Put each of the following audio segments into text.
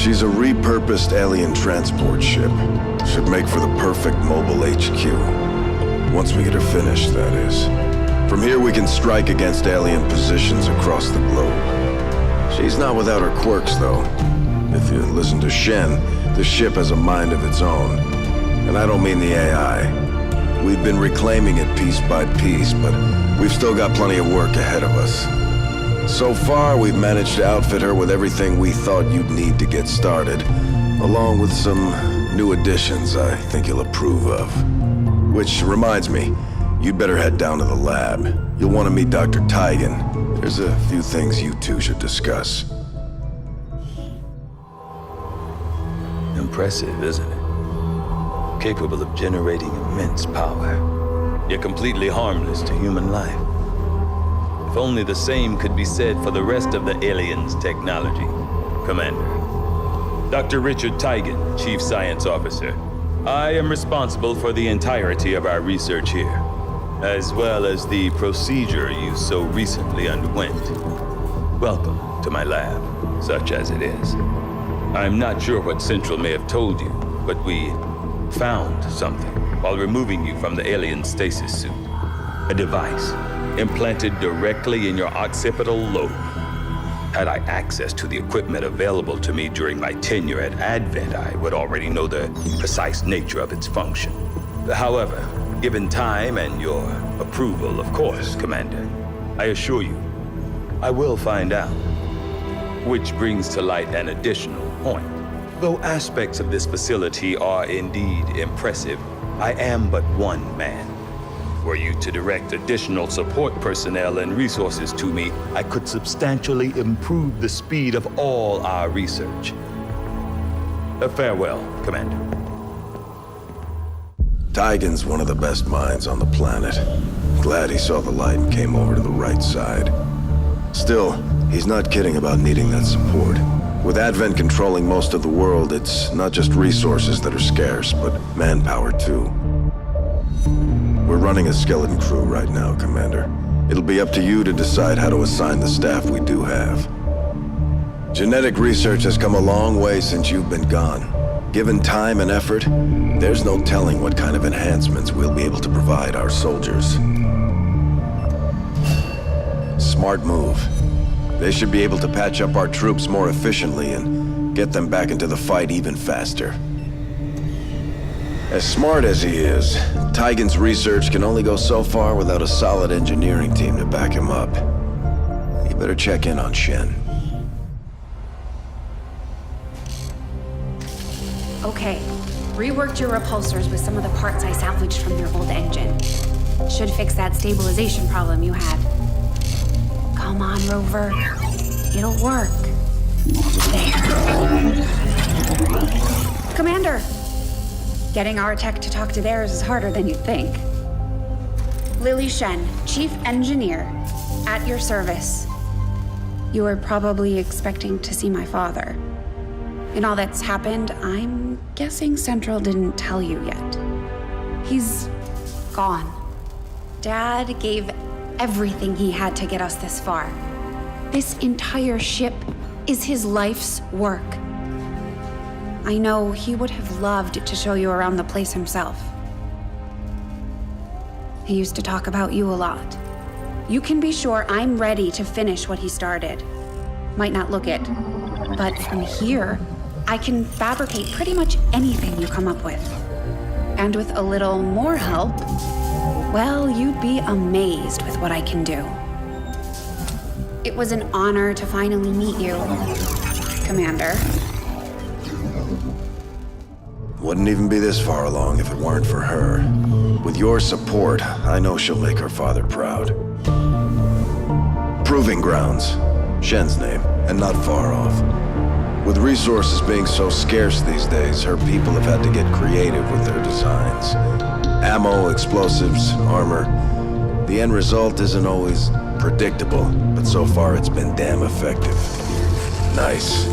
She's a repurposed alien transport ship. Should make for the perfect mobile HQ. Once we get her finished, that is. From here we can strike against alien positions across the globe. She's not without her quirks, though. If you listen to Shen, the ship has a mind of its own. And I don't mean the AI. We've been reclaiming it piece by piece, but we've still got plenty of work ahead of us. So far, we've managed to outfit her with everything we thought you'd need to get started, along with some new additions I think you'll approve of. Which reminds me, you'd better head down to the lab. You'll want to meet Dr. Tigan. There's a few things you two should discuss. Impressive, isn't it? Capable of generating immense power, yet completely harmless to human life. If only the same could be said for the rest of the aliens' technology, Commander. Dr. Richard Tigan, Chief Science Officer. I am responsible for the entirety of our research here, as well as the procedure you so recently underwent. Welcome to my lab, such as it is. I'm not sure what Central may have told you, but we found something while removing you from the alien stasis suit. A device implanted directly in your occipital lobe. Had I access to the equipment available to me during my tenure at Advent, I would already know the precise nature of its function. However, given time and your approval, of course, Commander, I assure you, I will find out. Which brings to light an additional point. Though aspects of this facility are indeed impressive, I am but one man. Were you to direct additional support personnel and resources to me, I could substantially improve the speed of all our research. Farewell, Commander. Tigan's one of the best minds on the planet. Glad he saw the light and came over to the right side. Still, he's not kidding about needing that support. With Advent controlling most of the world, it's not just resources that are scarce, but manpower too. We're running a skeleton crew right now, Commander. It'll be up to you to decide how to assign the staff we do have. Genetic research has come a long way since you've been gone. Given time and effort, there's no telling what kind of enhancements we'll be able to provide our soldiers. Smart move. They should be able to patch up our troops more efficiently and get them back into the fight even faster. As smart as he is, Tigan's research can only go so far without a solid engineering team to back him up. You better check in on Shen. Okay, reworked your repulsors with some of the parts I salvaged from your old engine. Should fix that stabilization problem you had. Come on, Rover. It'll work. There. Commander! Getting our tech to talk to theirs is harder than you'd think. Lily Shen, Chief Engineer, at your service. You were probably expecting to see my father. In all that's happened, I'm guessing Central didn't tell you yet. He's gone. Dad gave everything he had to get us this far. This entire ship is his life's work. I know he would have loved to show you around the place himself. He used to talk about you a lot. You can be sure I'm ready to finish what he started. Might not look it, but from here, I can fabricate pretty much anything you come up with. And with a little more help, well, you'd be amazed with what I can do. It was an honor to finally meet you, Commander. Wouldn't even be this far along if it weren't for her. With your support, I know she'll make her father proud. Proving Grounds, Shen's name, and not far off. With resources being so scarce these days, her people have had to get creative with their designs. Ammo, explosives, armor. The end result isn't always predictable, but so far it's been damn effective. Nice.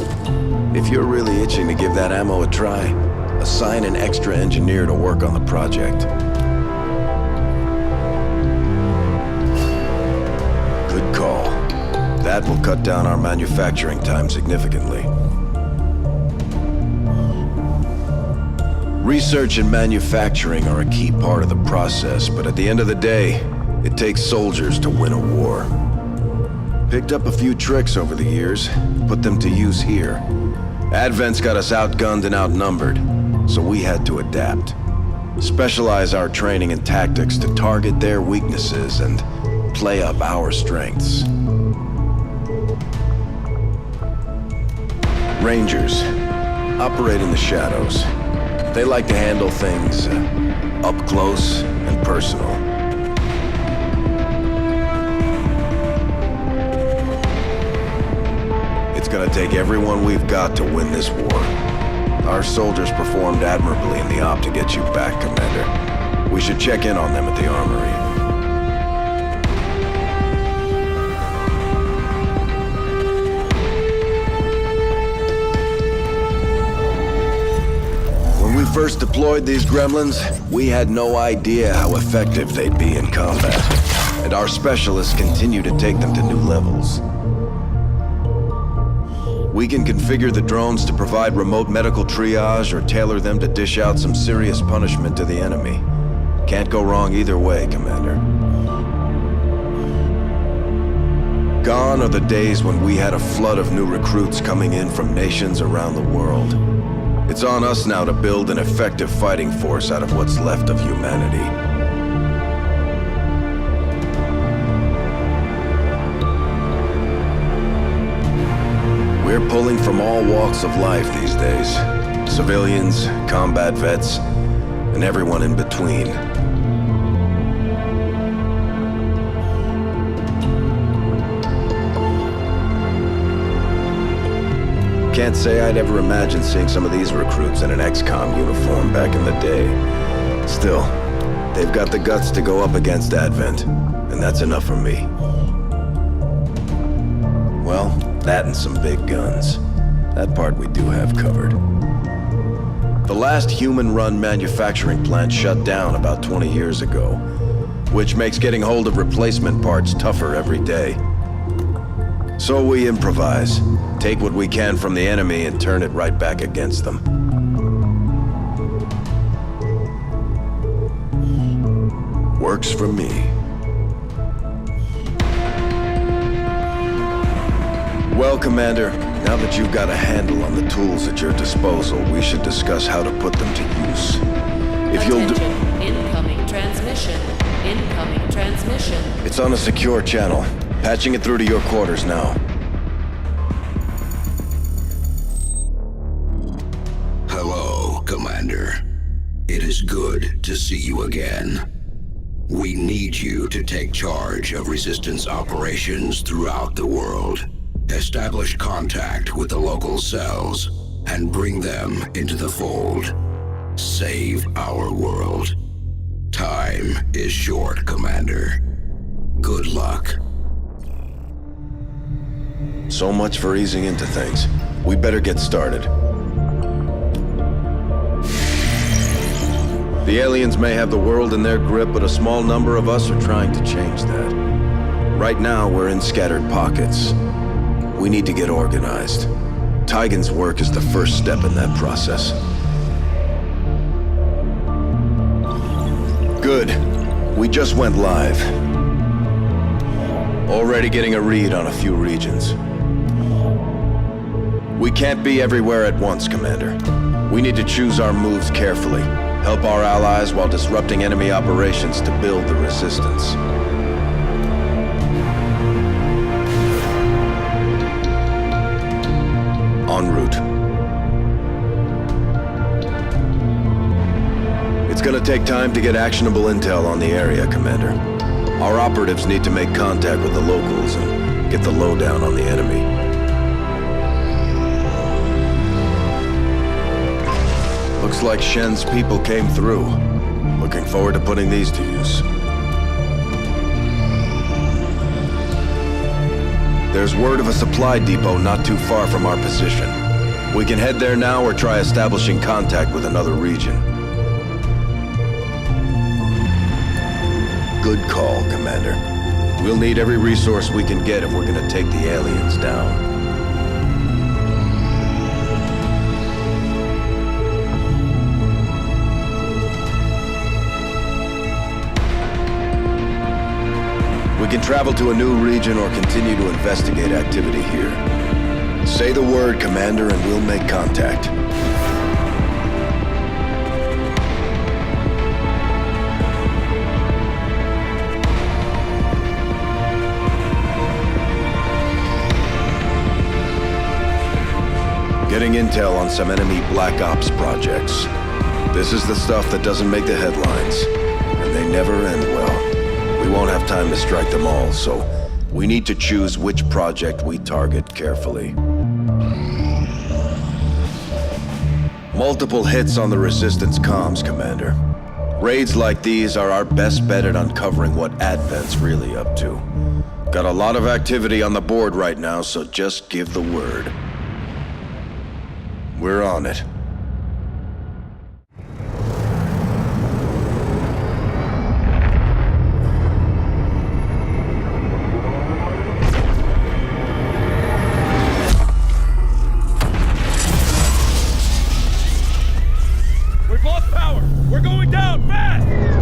If you're really itching to give that ammo a try, assign an extra engineer to work on the project. Good call. That will cut down our manufacturing time significantly. Research and manufacturing are a key part of the process, but at the end of the day, it takes soldiers to win a war. Picked up a few tricks over the years, put them to use here. Advent's got us outgunned and outnumbered, so we had to adapt. Specialize our training and tactics to target their weaknesses and play up our strengths. Rangers operate in the shadows. They like to handle things up close and personal. It's gonna take everyone we've got to win this war. Our soldiers performed admirably in the op to get you back, Commander. We should check in on them at the armory. When we first deployed these gremlins, we had no idea how effective they'd be in combat. And our specialists continue to take them to new levels. We can configure the drones to provide remote medical triage or tailor them to dish out some serious punishment to the enemy. Can't go wrong either way, Commander. Gone are the days when we had a flood of new recruits coming in from nations around the world. It's on us now to build an effective fighting force out of what's left of humanity. We're pulling from all walks of life these days. Civilians, combat vets, and everyone in between. Can't say I'd ever imagined seeing some of these recruits in an XCOM uniform back in the day. Still, they've got the guts to go up against Advent, and that's enough for me. Well, that and some big guns. That part we do have covered. The last human-run manufacturing plant shut down about 20 years ago, which makes getting hold of replacement parts tougher every day. So we improvise, take what we can from the enemy and turn it right back against them. Works for me. Well, Commander, now that you've got a handle on the tools at your disposal, we should discuss how to put them to use. If you'll do... Incoming transmission. Incoming transmission. It's on a secure channel. Patching it through to your quarters now. Hello, Commander. It is good to see you again. We need you to take charge of Resistance operations throughout the world. Establish contact with the local cells and bring them into the fold. Save our world. Time is short, Commander. Good luck. So much for easing into things. We better get started. The aliens may have the world in their grip, but a small number of us are trying to change that. Right now, we're in scattered pockets. We need to get organized. Tigan's work is the first step in that process. Good. We just went live. Already getting a read on a few regions. We can't be everywhere at once, Commander. We need to choose our moves carefully. Help our allies while disrupting enemy operations to build the resistance. En route. It's gonna take time to get actionable intel on the area, Commander. Our operatives need to make contact with the locals and get the lowdown on the enemy. Looks like Shen's people came through. Looking forward to putting these to use. There's word of a supply depot not too far from our position. We can head there now or try establishing contact with another region. Good call, Commander. We'll need every resource we can get if we're gonna take the aliens down. We can travel to a new region or continue to investigate activity here. Say the word, Commander, and we'll make contact. Getting intel on some enemy Black Ops projects. This is the stuff that doesn't make the headlines, and they never end well. We won't have time to strike them all, so we need to choose which project we target carefully. Multiple hits on the Resistance comms, Commander. Raids like these are our best bet at uncovering what Advent's really up to. Got a lot of activity on the board right now, so just give the word. We're on it. We've lost power! We're going down, fast!